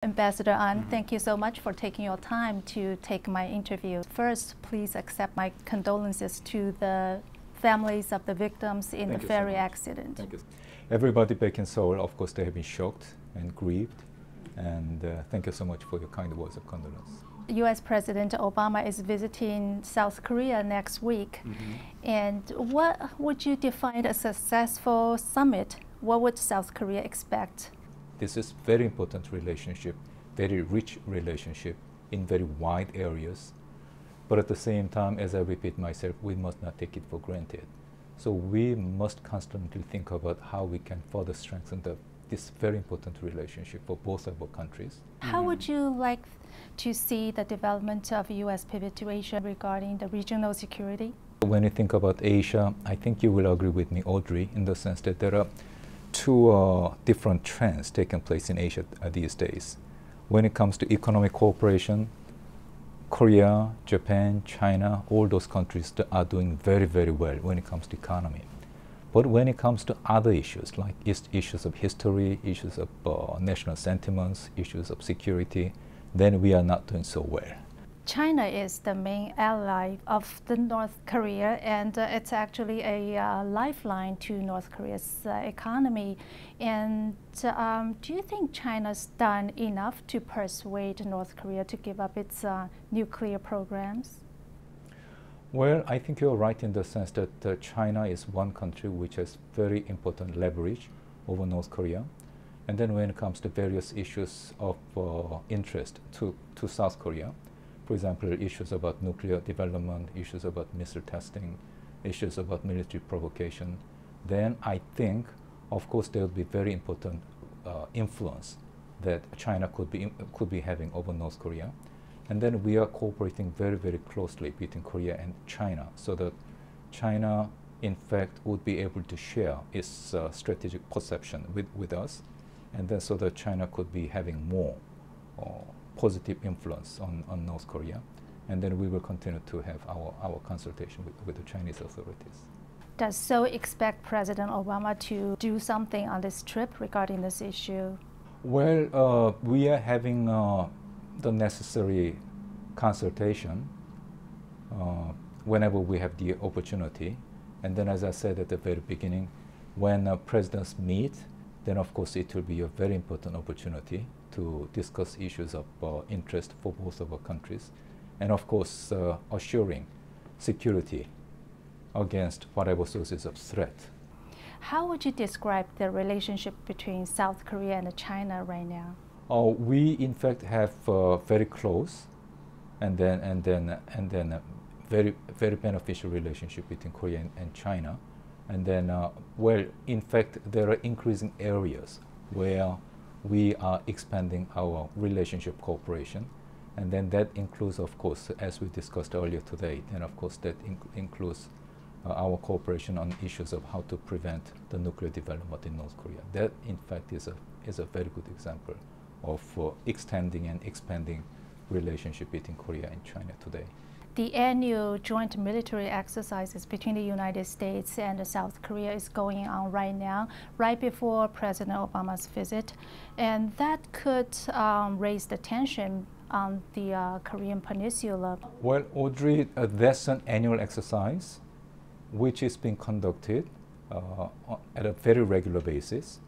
Ambassador Ahn, thank you so much for taking your time to take my interview. First, please accept my condolences to the families of the victims in the ferry accident. Thank you. Everybody back in Seoul, of course, they have been shocked and grieved. And thank you so much for your kind words of condolence. U.S. President Obama is visiting South Korea next week. And what would you define as a successful summit? What would South Korea expect? This is very important relationship, very rich relationship in very wide areas. But at the same time, as I repeat myself, we must not take it for granted. So we must constantly think about how we can further strengthen this very important relationship for both of our countries. How would you like to see the development of U.S. pivot to Asia regarding the regional security? When you think about Asia, I think you will agree with me, Audrey, in the sense that there are two different trends taking place in Asia these days. When it comes to economic cooperation, Korea, Japan, China, all those countries are doing very, very well when it comes to economy. But when it comes to other issues, like issues of history, issues of national sentiments, issues of security, then we are not doing so well. China is the main ally of the North Korea, and it's actually a lifeline to North Korea's economy. And do you think China's done enough to persuade North Korea to give up its nuclear programs? Well, I think you're right in the sense that China is one country which has very important leverage over North Korea. And then when it comes to various issues of interest to South Korea, for example, issues about nuclear development, issues about missile testing, issues about military provocation, then I think, of course, there will be very important influence that China could be having over North Korea. And then we are cooperating very, very closely between Korea and China, so that China, in fact, would be able to share its strategic perception with us, and then so that China could be having more positive influence on North Korea, and then we will continue to have our consultation with the Chinese authorities. Does Seoul expect President Obama to do something on this trip regarding this issue? Well, we are having the necessary consultation whenever we have the opportunity, and then as I said at the very beginning, when presidents meet, then of course it will be a very important opportunity to discuss issues of interest for both of our countries, and of course assuring security against whatever sources of threat. How would you describe the relationship between South Korea and China right now? We in fact have very close and then very, very beneficial relationship between Korea and China. And then, well, in fact, there are increasing areas where we are expanding our relationship cooperation. And then that includes, of course, as we discussed earlier today, and of course that includes our cooperation on issues of how to prevent the nuclear development in North Korea. That, in fact, is a very good example of extending and expanding relationship between Korea and China today. The annual joint military exercises between the United States and South Korea is going on right now, right before President Obama's visit. And that could raise the tension on the Korean Peninsula. Well, Audrey, that's an annual exercise which is being conducted at a very regular basis.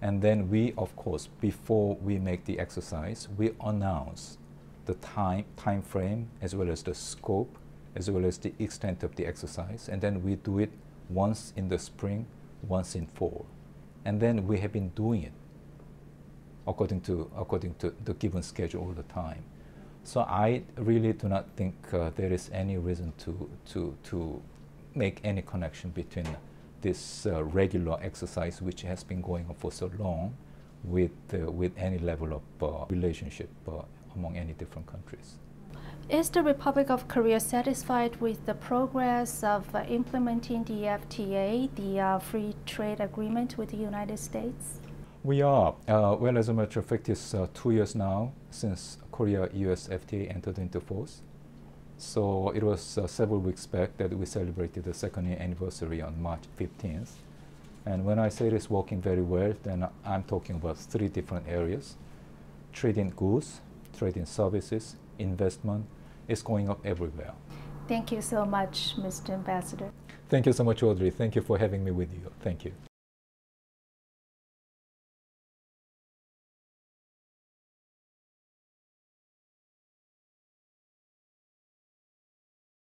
And then we, of course, before we make the exercise, we announce the time frame, as well as the scope, as well as the extent of the exercise. And then we do it once in the spring, once in fall. And then we have been doing it according to the given schedule all the time. So I really do not think there is any reason to make any connection between this regular exercise, which has been going on for so long, with any level of relationship among any different countries. Is the Republic of Korea satisfied with the progress of implementing the FTA, the free trade agreement with the United States? We are. Well, as a matter of fact, it's 2 years now since Korea-US FTA entered into force. So it was several weeks back that we celebrated the second year anniversary on March 15th. And when I say it's working very well, then I'm talking about 3 different areas. trade in goods, trade in services, investment is going up everywhere. Thank you so much, Mr. Ambassador. Thank you so much, Audrey. Thank you for having me with you. Thank you.